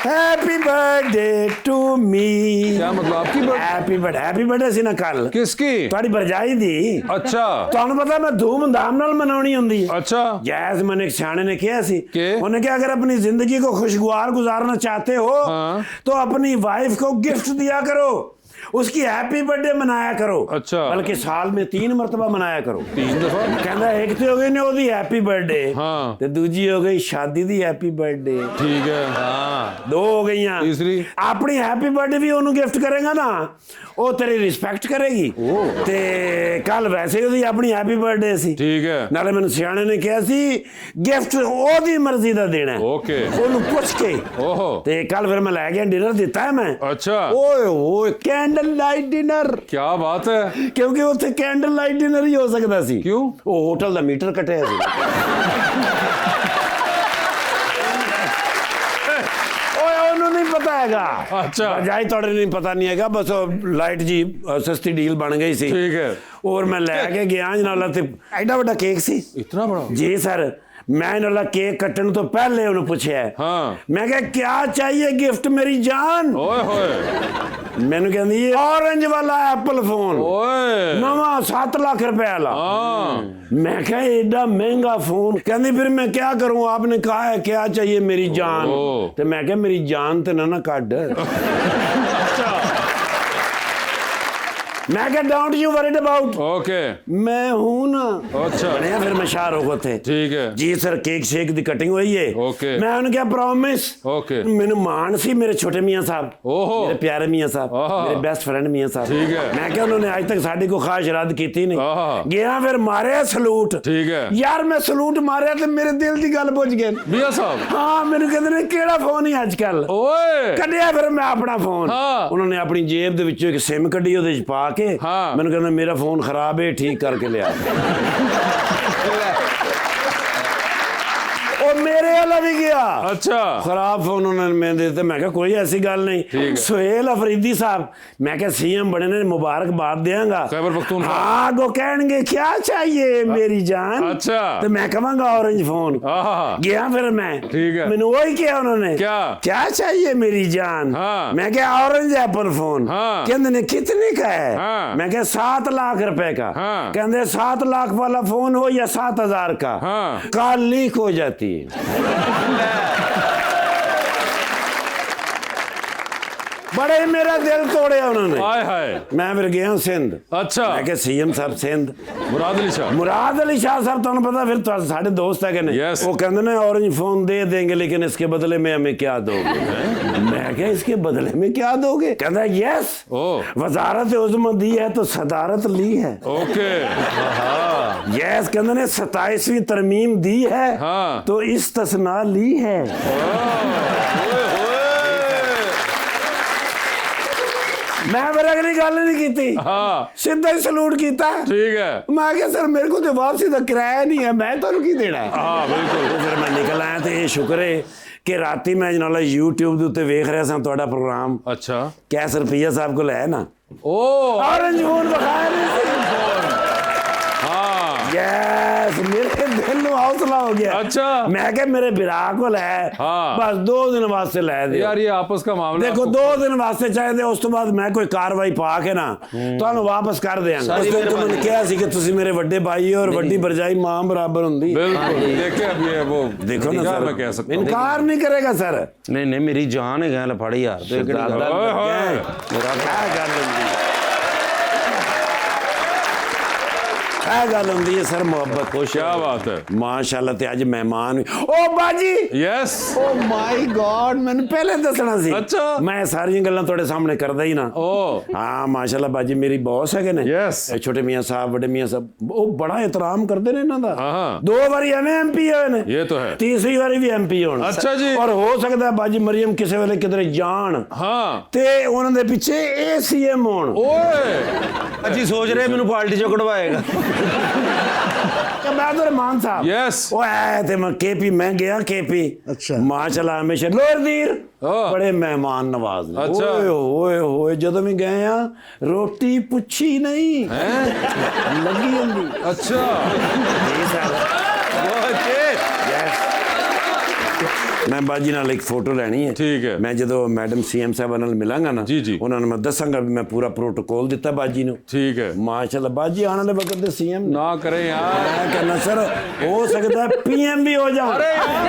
Happy birthday to me. क्या मतलब आपकी हैप्पी बर्थडे सी ना कल किसकी? ਤੁਹਾਡੀ ਭਰਜਾਈ ਦੀ। अच्छा ਤੁਹਾਨੂੰ ਪਤਾ ਮੈਂ ਧੂਮ-ਧਾਮ ਨਾਲ ਮਨਾਉਣੀ ਹੁੰਦੀ ਹੈ। अच्छा जैस मैंने एक सियाने ने किया सी के? उन्होंने कहा अगर अपनी जिंदगी को खुशगवार गुजारना चाहते हो हाँ। तो अपनी वाइफ को गिफ्ट दिया करो, उसकी हैप्पी बर्थडे मनाया करो। अच्छा। बल्कि साल में 3 मरतबा मनाया करो। 3 दफा? कहता एक तो हो गई ने ओदी हैप्पी बर्थडे, हाँ। ते दूजी हो गई शादी दी हैप्पी बर्थडे। ठीक है। हाँ 2 हो गईयां। तीसरी? अपनी हैप्पी बर्थडे भी ਉਹਨੂੰ गिफ्ट करेगा ना, ਉਹ ਤੇਰੀ ਰਿਸਪੈਕਟ ਕਰੇਗੀ। ਤੇ ਕੱਲ ਵੈਸੇ ਉਹਦੀ ਆਪਣੀ ਹੈਪੀ ਬਰਥਡੇ ਸੀ। ठीक है। ਨਾਲੇ ਮੈਨੂੰ ਸਿਆਣੇ ਨੇ ਕਿਹਾ ਸੀ ਗਿਫਟ ਉਹਦੀ ਮਰਜ਼ੀ ਦਾ ਦੇਣਾ ਹੈ। ओके। ਉਹਨੂੰ ਪੁੱਛ ਕੇ। ओहो ਤੇ ਕੱਲ ਫਿਰ ਮੈਂ ਲੈ ਗਿਆ ਡਿਨਰ ਦਿੱਤਾ ਹੈ ਮੈਂ। अच्छा ਓਏ ਓਏ ਕੈਂਡਲ ਲਾਈਟ ਡਿਨਰ, क्या बात है। ਕਿਉਂਕਿ ਉੱਥੇ ਕੈਂਡਲ ਲਾਈਟ ਡਿਨਰ ਹੀ ਹੋ ਸਕਦਾ ਸੀ। क्यों? ਉਹ ਹੋਟਲ ਦਾ ਮੀਟਰ ਕੱਟਿਆ ਸੀ। ਓਏ ਉਹਨੂੰ ਨਹੀਂ ਪਤਾ ਹੈਗਾ। अच्छा। ਜਾਈ ਤੁਹਾਡੇ ਨਹੀਂ ਪਤਾ ਨਹੀਂ ਹੈਗਾ, ਬਸ ਲਾਈਟ ਜੀ ਸਸਤੀ ਡੀਲ ਬਣ ਗਈ ਸੀ। ठीक है। और मैं लेके गया जनाला ते एडा बड़ा केक सी। इतना बड़ा? जी सर, मैं जनाला केक कटन तो पहले उन्हें पूछा है। हाँ। मैं कहा क्या चाहिए गिफ्ट मेरी जान? ओए होए मैंने कहती ये ऑरेंज वाला एप्पल फोन ओए नवा 7 लाख रुपए वाला। हाँ मैं कहा एडा महंगा फोन। कहती फिर मैं क्या करूं, आपने कहा है क्या चाहिए मेरी जान। ओ। तो मैं कहा मेरी जान तो ना काट। मैं क्या don't you worried about, okay मैं हूं ना। अच्छा बढ़िया फिर मैं शाहरुख होते। ठीक है जी सर केक शेक दी कटिंग हुई है। ओके। मैं उन्हें क्या प्रॉमिस। ओके मैंने मान सी मेरे छोटे मियां साहब, ओहो मेरे प्यारे मियां साहब, आहा। मेरे बेस्ट फ्रेंड मियां साहब। ठीक है। मैं क्या उन्होंने आज तक साड़ी को खास रद्द की थी नहीं। आहा। गया फिर मारे सलूट। ठीक है। यार मैं सलूट मारे तो मेरे दिल की गल बुझ गई। मियां साहब हाँ मैंने कहते ने केड़ा फोन ही अजकल। ओए ਕੱਢਿਆ ਫਿਰ ਮੈਂ ਆਪਣਾ ਫੋਨ। हाँ। ਉਹਨਾਂ ਨੇ ਆਪਣੀ ਜੇਬ ਦੇ ਵਿੱਚੋਂ ਇੱਕ ਸਿਮ ਕੱਢੀ, ਉਹਦੇ ਵਿੱਚ ਪਾ ਕੇ हाँ। ਮੈਨੂੰ ਕਹਿੰਦਾ ਮੇਰਾ ਫੋਨ ਖਰਾਬ ਹੈ ਠੀਕ ਕਰਕੇ ਲਿਆ। और मेरे वाला भी गया अच्छा खराब फोन उन्होंने मैं देते। मैं कहा कोई ऐसी गल ठीक है। नहीं। सुहेल अफरीदी साहब मैं क्या सीएम बने ने मुबारकबाद देंगा। खैबर पख्तूनख्वा। हाँ गो कहेंगे क्या चाहिए मेरी जान। अच्छा। तो मैं कहूँगा ऑरेंज फोन। आहा। गया फिर मैं। ठीक है। मैंने वही किया उन्होंने। क्या चाहिए मेरी जान। हाँ। मैं क्या ऑरेंज एप्पल फोन। हाँ। कहते ने कितने का है। हाँ। मैं क्या 7 लाख रुपए का। हाँ। कहते 7 लाख वाला फोन हो या 7,000 का। हाँ। कॉल लीक हो जाती है। बड़े मेरा दिल तोड़े उन्होंने। हाय हाय मैं फिर गया सिंध। अच्छा मैं क्या सीएम साहब सिंध मुराद अली शाह मुराद अली शाह साहब तुम पता फिर तो साढ़े दोस्त है कि नहीं। Yes. वो कहते ना ऑरेंज फोन दे देंगे लेकिन इसके बदले में हमें क्या दोगे। मैं क्या इसके बदले में क्या दोगे। कहता है यस ओह वजारत उज़्मा दी है तो सदारत ली है। ओके यस कहते ने 27वीं तरमीम दी है। हाँ। तो इस्तिस्ना ली है। मैं फिर अगली गल नहीं की। हाँ सीधा ही सलूट किया। ठीक है मैं क्या सर मेरे को तो वापसी का किराया नहीं है, मैं तो की देना है। हाँ बिल्कुल तो फिर मैं निकल आया तो ये शुक्र है कि राती मैं जनाला YouTube ਦੇ ਉੱਤੇ ਵੇਖ ਰਿਹਾ ਸਾਂ ਤੁਹਾਡਾ ਪ੍ਰੋਗਰਾਮ। अच्छा कैस रुपया साहब को ले ना ओ ऑरेंज फोन दिखाया नहीं सी। हाँ यस मेरे दिल ਨੂੰ ਹੌਸਲਾ ਹੋ ਗਿਆ अच्छा ਮੈਂ ਕਿਹਾ ਮੇਰੇ ਵਿਰਾ ਕੋਲ ਹੈ हाँ। ਬਸ 2 ਦਿਨ ਵਾਸਤੇ ਲੈ ਦਿਓ यार ये आपस का मामला ਦੇਖੋ आपको- 2 ਦਿਨ ਵਾਸਤੇ ਚਾਹੀਦੇ ਉਸ ਤੋਂ ਬਾਅਦ ਮੈਂ ਕੋਈ ਕਾਰਵਾਈ ਪਾ ਕੇ ਨਾ ਤੁਹਾਨੂੰ ਵਾਪਸ ਕਰ ਦਿਆਂਗਾ ਉਸ ਦਿਨ ਤੁਹਾਨੂੰ ਕਿਹਾ ਸੀ ਕਿ ਤੁਸੀਂ ਮੇਰੇ ਵੱਡੇ ਭਾਈ ਹੋ ਔਰ ਵੱਡੀ ਭਰਜਾਈ ਮਾਂ ਬਰਾਬਰ ਹੁੰਦੀ बिल्कुल देखिए अब ये वो देखो ना क्या सर मैं कह सकता हूँ इनकार नहीं करेगा सर नहीं नहीं मेरी जान है गल फड़ी यार तो एक ज़्यादा ओए लग गया होए। है। मेरा क्या गल होंदी है क्या गल होंदी है सर मोहब्बत क्या बात है माशाल्लाह ते अज मेहमान ओ बाजी यस ओ माय गॉड मैंने पहले दसना सी अच्छा। मैं सारी गल्लां ਤੁਹਾਡੇ ਸਾਹਮਣੇ ਕਰਦਾ ਹੀ ਨਾ ओ ਹਾਂ ਮਾਸ਼ਾਅੱਲਾ ਬਾਜੀ ਮੇਰੀ ਬੌਸ ਹੈਗੇ ਨੇ Yes। ਇਹ ਛੋਟੇ ਮੀਆਂ ਸਾਹਿਬ ਵੱਡੇ ਮੀਆਂ ਸਾਹਿਬ ਉਹ ਬੜਾ ਇਤਰਾਮ ਕਰਦੇ ਨੇ ਇਹਨਾਂ ਦਾ हाँ। 2 ਵਾਰੀ ਐਵੇਂ ਐਮਪੀ ਹੋਏ ਨੇ ये तो है ਤੀਸਰੀ ਵਾਰੀ ਵੀ ਐਮਪੀ ਹੋਣ ਅੱਛਾ ਜੀ। ਔਰ ਹੋ ਸਕਦਾ ਬਾਜੀ ਮਰੀਮ ਕਿਸੇ ਵੇਲੇ ਕਿਧਰੇ ਜਾਣ हाँ ਤੇ ਉਹਨਾਂ ਦੇ ਪਿੱਛੇ ਇਹ ਸੀਐਮ ਹੋਣ ओए अजी सोच रहे ਮੈਨੂੰ ਪਾਰਟੀ ਚੋਂ ਕਢਵਾਏਗਾ ਕਿ ਬਹਾਦਰ ਮਾਨ ਸਾਹਿਬ यस ਉਹ ਆਏ ਤੇ ਮੈਂ केपी मैं गया केपी अच्छा। ਮਾਸ਼ਾਅੱਲਾ ਹਮੇਸ਼ਾ ਲੋਰਦੀਰ हाँ। ਬੜੇ ਮਹਿਮਾਨ ਨਵਾਜ਼ ਨੇ अच्छा। ਓਏ ਹੋਏ ਹੋਏ ਜਦੋਂ ਵੀ ਗਏ ਆ ਰੋਟੀ ਪੁੱਛੀ ਨਹੀਂ ਲੱਗੀ ਹੁੰਦੀ अच्छा ਜੀ ਸਰ ਮੈਂ ਬਾਜੀ ਨਾਲ ਇੱਕ ਫੋਟੋ ਲੈਣੀ ਹੈ ਠੀਕ ਹੈ। ਮੈਂ ਜਦੋਂ ਮੈਡਮ ਸੀਐਮ ਸਾਹਿਬ ਨਾਲ ਮਿਲਾਂਗਾ ਨਾ ਜੀ, ਜੀ। ਉਹਨਾਂ ਨੂੰ ਮੈਂ ਦੱਸਾਂਗਾ ਵੀ ਮੈਂ ਪੂਰਾ ਪ੍ਰੋਟੋਕੋਲ ਦਿੱਤਾ ਬਾਜੀ ਨੂੰ ठीक है ਮਾਸ਼ਾਅੱਲਾ ਬਾਜੀ ਆਉਣ ਵਾਲੇ ਵਕਤ ਦੇ ਸੀਐਮ ना करें यार ਮੈਂ ਕਹਿੰਦਾ ਸਰ ਹੋ ਸਕਦਾ ਪੀਐਮ ਵੀ ਹੋ ਜਾਣ अरे यार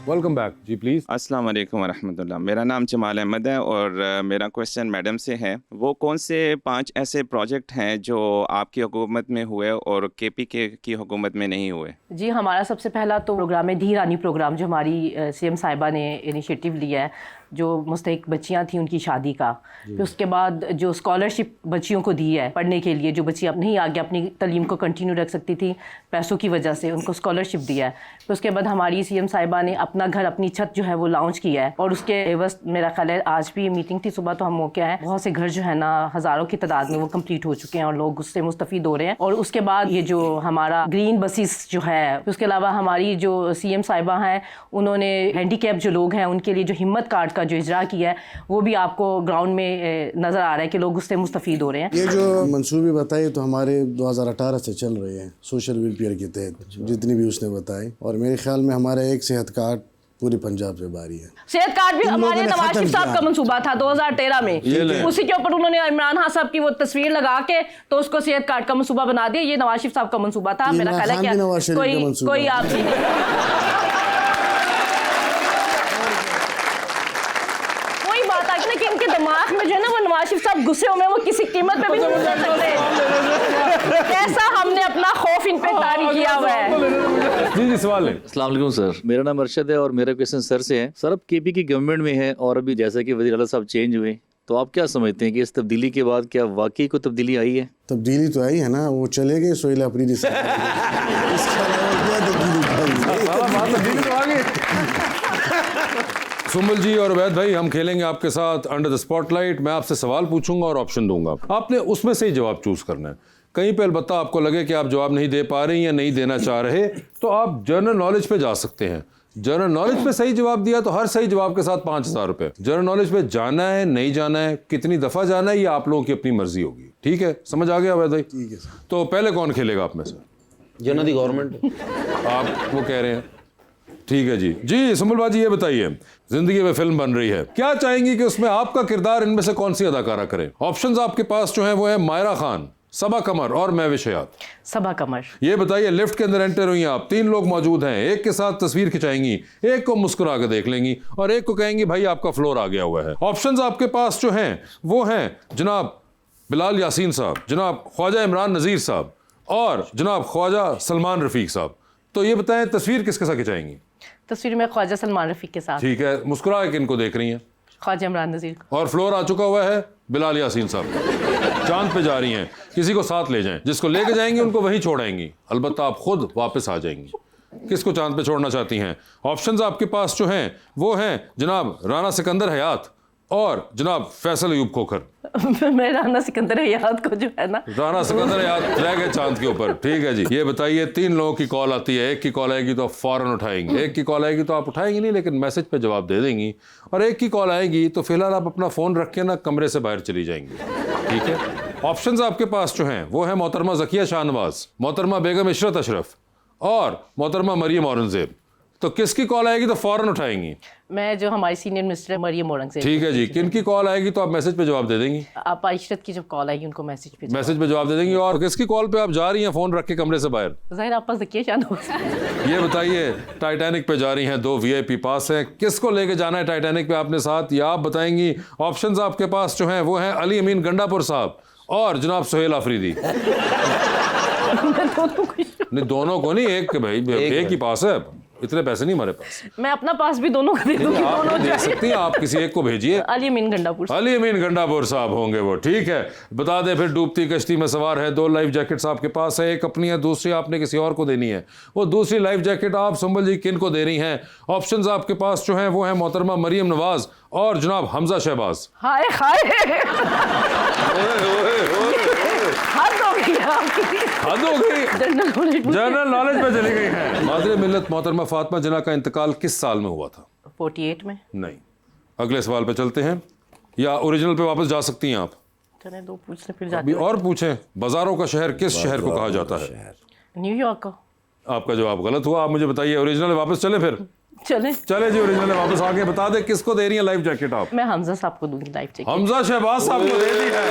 वेलकम बैक जी प्लीज अस्सलाम वालेकुम वरहमतुल्लाह। मेरा नाम जमाल अहमद है और मेरा क्वेश्चन मैडम से है, वो कौन से 5 ऐसे प्रोजेक्ट हैं जो आपकी हुकूमत में हुए और केपी की हुकूमत में नहीं हुए? जी हमारा सबसे पहला तो प्रोग्राम है धी रानी प्रोग्राम, जो हमारी सीएम साहिबा ने इनिशिएटिव लिया है, जो मुस्तहिक बच्चियां थी उनकी शादी का। फिर उसके बाद जो स्कॉलरशिप बच्चियों को दी है पढ़ने के लिए, जो बच्ची अब नहीं आगे अपनी तालीम को कंटिन्यू रख सकती थी पैसों की वजह से, उनको स्कॉलरशिप दिया है। फिर उसके बाद हमारी सीएम साहिबा ने अपना घर अपनी छत जो है वो लॉन्च किया है, और उसके एवज मेरा ख्याल है आज भी मीटिंग थी सुबह तो हम मौके आए, बहुत से घर जो है ना हज़ारों की तादाद में वो कम्प्लीट हो चुके हैं और लोग उससे मुस्तफ़ीद हो रहे हैं। और उसके बाद ये जो हमारा ग्रीन बसेस जो है, उसके अलावा हमारी जो सीएम साहिबा हैं उन्होंने हैंडीकैप जो लोग हैं उनके लिए जो हिम्मत कार्ड का जो इजरा किया है वो भी आपको ग्राउंड में नज़र आ रहा है कि लोग उससे मुस्तफ़ीद हो रहे हैं। ये जो मंसूबे बताए तो हमारे 2018 से चल रहे हैं सोशल वेलफेयर के तहत, जितनी भी उसने बताए, और मेरे ख्याल में हमारा एक सेहत कार्ड पूरे पंजाब से बारी है। सेहत कार्ड भी इन लोगों हमारे ने नवाज खत्म शरीफ साहब किया। का मंसूबा था 2013 में, उसी के ऊपर उन्होंने इमरान खान साहब की वो तस्वीर लगा के तो उसको सेहत कार्ड का मंसूबा बना दिया। ये नवाज शरीफ साहब का मंसूबा था। ये मेरा इमरान ख्याल है खान भी नवाज कि शरीफ का कोई मंसूबा कोई है। आप कोई बात आ गई ना कि इनके दिमाग में जो है ना वो नवाज शरीफ साहब गुस्से हुए, वो किसी कीमत पे भी नहीं कर सकते। कैसा हमने अपना खौफ इन पे तारी किया हुआ है। जी जी सवाल है। अस्सलाम वालेकुम सर, मेरा नाम अरशद है और मेरा क्वेश्चन सर से है। सर अब केपी की गवर्नमेंट में है और अभी जैसा कि वज़ीर आला साहब चेंज हुए, तो आप क्या समझते हैं कि इस तब्दीली के बाद क्या वाकई कोई तब्दीली आई है? तब्दीली तो आई है ना, वो चले गए सोहेल अफरीदी से। इसके अलावा क्या तब्दीली आई? सुम्बल जी और वैद भाई, हम खेलेंगे आपके साथ अंडर द स्पॉटलाइट। मैं आपसे सवाल पूछूंगा और ऑप्शन दूंगा, आपने उसमें से ही जवाब चूज करना है। कहीं पे अलबत्ता आपको लगे कि आप जवाब नहीं दे पा रहे या नहीं देना चाह रहे, तो आप जनरल नॉलेज पे जा सकते हैं। जनरल नॉलेज पे सही जवाब दिया तो हर सही जवाब के साथ 5,000 रुपए। जनरल नॉलेज पे जाना है नहीं जाना है, कितनी दफा जाना है, ये आप लोगों की अपनी मर्जी होगी। ठीक है, समझ आ गया वैद भाई? ठीक है सर। तो पहले कौन खेलेगा आप में से? जिन्हों की गवर्नमेंट आप वो कह रहे हैं, ठीक है जी। जी सुम्बल बाजी, ये बताइए, जिंदगी में फिल्म बन रही है, क्या चाहेंगी कि उसमें आपका किरदार इनमें से कौन सी अदाकारा करे? ऑप्शंस आपके पास जो है वो है मायरा खान, सबा कमर और महविश हयात। सबा कमर। ये बताइए, लिफ्ट के अंदर एंटर हुई आप, 3 लोग मौजूद हैं, एक के साथ तस्वीर खिंचाएंगी, एक को मुस्कुरा के देख लेंगी और एक को कहेंगी भाई आपका फ्लोर आ गया हुआ है। ऑप्शंस आपके पास जो हैं वो हैं जनाब बिलाल यासीन साहब, जनाब ख्वाजा इमरान नज़ीर साहब और जनाब ख्वाजा सलमान रफ़ीक साहब। तो ये बताएं, तस्वीर किसके साथ खिंचाएंगी? तस्वीर में ख्वाजा सलमान रफ़ीक के साथ। ठीक है, मुस्कुरा के इनको देख रही हैं ख्वाजा इमरान नज़ीर। और फ्लोर आ चुका हुआ है बिलाल यासीन साहब। चांद पे जा रही हैं, किसी को साथ ले जाएं, जिसको लेके जाएंगी उनको वहीं छोड़ाएंगी, अलबत्ता आप खुद वापस आ जाएंगी। किसको चांद पे छोड़ना चाहती हैं? ऑप्शंस आपके पास जो हैं वो हैं जनाब राना सिकंदर हयात और जनाब फैसल अयूब खोखर। मैं राना सिकंदर हयात को जो है ना, राना सिकंदर याद रह गए चांद के ऊपर। ठीक है जी, ये बताइए 3 लोगों की कॉल आती है, एक की कॉल आएगी तो आप फौरन उठाएंगे, एक की कॉल आएगी तो आप उठाएंगे नहीं लेकिन मैसेज पे जवाब दे देंगी, और एक की कॉल आएगी तो फिलहाल आप अपना फ़ोन रख के ना कमरे से बाहर चली जाएंगी। ठीक है, ऑप्शंस आपके पास जो हैं वो है मोहतरमा ज़किया शाहनवाज, मोहतरमा बेगम इशरत अशरफ और मोहतरमा मरियम औरंगज़ेब। तो किसकी कॉल आएगी तो फौरन उठाएंगी? मैं जो हमारी सीनियर मिनिस्टर है मरियम औरंगज़ेब। ठीक है जी, किन की कॉल आएगी तो आप मैसेज पे जवाब दे देंगी? आप इशरत की जब कॉल आएगी उनको मैसेज पे जवाब दे देंगी। और किसकी कॉल पे आप जा रही हैं फ़ोन रख के कमरे से बाहर? ज़ाहिर आप पास ज़किया शाहनवाज। ये बताइए टाइटैनिक पे जा रही हैं, 2 VIP पास हैं, किसको लेके जाना है टाइटैनिक पे आपने साथ, या आप बताएंगी? ऑप्शंस आपके पास जो हैं वो हैं अली अमीन गंडापुर साहब और जनाब सुहेल आफरीदी। नहीं दोनों को नहीं, एक भाई एक ही पास है, इतने पैसे नहीं हमारे पास। मैं अपना पास भी दोनों को दे दूंगी, आप दोनों दे सकती हैं, आप किसी एक को भेजिए। अली अमीन गंडापुर। अली अमीन गंडापुर साहब होंगे वो। ठीक है, बता दें फिर डूबती कश्ती में सवार है, 2 लाइफ जैकेट्स आपके पास है, एक अपनी है, दूसरी आपने किसी और को देनी है। वो दूसरी लाइफ जैकेट आप सुंबल जी किन को दे रही हैं? ऑप्शंस आपके पास जो हैं वो हैं मोहतरमा मरियम नवाज और जनाब हमजा शहबाज। हाय हाय हद हो गई, जनरल नॉलेज पे चली गई है। मादरे मिल्लत मोहतरमा फातिमा जिन्ना का इंतकाल किस साल में हुआ था? 48 में। नहीं, अगले सवाल पे चलते हैं, या ओरिजिनल पे वापस जा सकती हैं आप? चलें 2 पूछ ले फिर जाते अभी और पूछें। बाजारों का शहर किस शहर को कहा जाता है? न्यूयॉर्क का। आपका जवाब गलत हुआ, आप मुझे बताइए ओरिजिनल वापस चले फिर? चले जी, ओरिजिनल वापस आगे बता दे किसको दे रही है लाइफ जैकेट आप? मैं हमजा साहब को दूंगी लाइफ जैकेट। हमजा शहबाज साहब को दे दी है।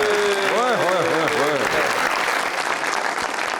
ओए होए होए।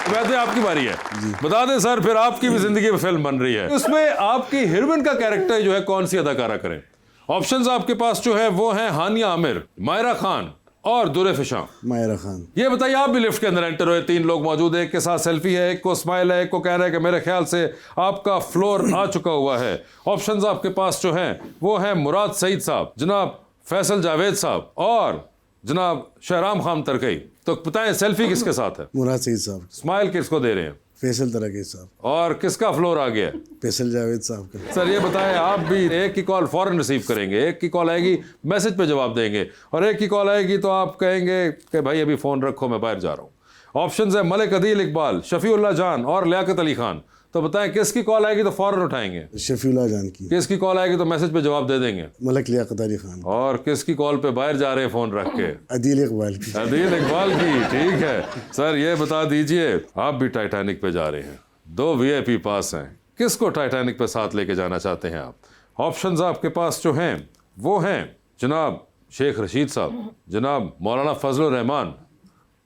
वैसे आपकी बारी है, बता दें सर, फिर आपकी भी जिंदगी में फिल्म बन रही है, उसमें आपकी हीरोइन का कैरेक्टर जो है कौन सी अदाकारा करें? ऑप्शंस आपके पास जो है वो है हानिया आमिर, मायरा खान और दुरे फिशा। मायरा खान। ये बताइए, आप भी लिफ्ट के अंदर एंटर हुए, 3 लोग मौजूद है, एक के साथ सेल्फी है, एक को स्माइल है, एक को कह रहा है कि मेरे ख्याल से आपका फ्लोर आ चुका हुआ है। ऑप्शंस आपके पास जो हैं वो है मुराद सईद साहब, जनाब फैसल जावेद साहब और जनाब शहराम खान तरकई। तो बताएं सेल्फी किसके साथ है? मुराद सईद साहब। स्माइल किसको दे रहे हैं? फैसल तरकई साहब। और किसका फ्लोर आ गया? फैसल जावेद साहब का। सर ये बताएं, आप भी एक की कॉल फौरन रिसीव करेंगे, एक की कॉल आएगी मैसेज पे जवाब देंगे, और एक की कॉल आएगी तो आप कहेंगे कि भाई अभी फ़ोन रखो मैं बाहर जा रहा हूँ। ऑप्शंस है मलिक अदील इकबाल, शफीउल्लाह जान और लियाकत अली खान। तो बताएं किसकी कॉल आएगी तो फौरन उठाएंगे? शफीउल्लाह जान की। किसकी कॉल आएगी तो मैसेज पे जवाब दे देंगे? मलिक लियाकत अली खान। और किसकी कॉल पे बाहर जा रहे हैं फ़ोन रख के? अदील इकबाल की। अदील इकबाल की। ठीक है सर, ये बता दीजिए, आप भी टाइटैनिक पे जा रहे हैं, 2 VIP पास हैं, किसको टाइटैनिक पे साथ लेके जाना चाहते हैं आप? ऑप्शंस आपके पास जो हैं वो हैं जनाब शेख रशीद साहब, जनाब मौलाना फजलुर रहमान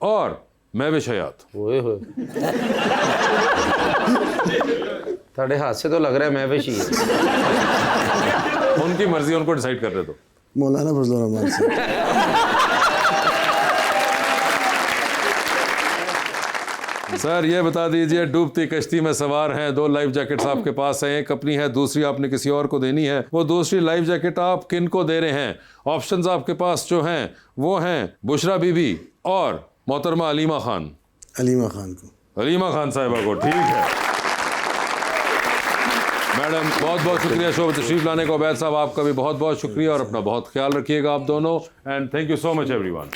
और महविश हयात। थोड़े हाथ से तो लग रहा है महविश ही है। उनकी मर्जी, उनको डिसाइड कर रहे तो। मौलाना फजलुर रहमान सर ये बता दीजिए, डूबती कश्ती में सवार हैं, 2 लाइफ जैकेट्स आपके पास हैं, एक अपनी है, दूसरी आपने किसी और को देनी है। वो दूसरी लाइफ जैकेट आप किन को दे रहे हैं? ऑप्शंस आपके पास जो हैं वो हैं बुशरा बीबी और मोहतरमा अलीमा खान। अलीमा खान को। अलीमा खान साहिबा को। ठीक है मैडम, बहुत बहुत शुक्रिया शो में तशरीफ लाने को। अवैध साहब आपका भी बहुत बहुत शुक्रिया, और अपना बहुत ख्याल रखिएगा आप दोनों, and thank you so much everyone.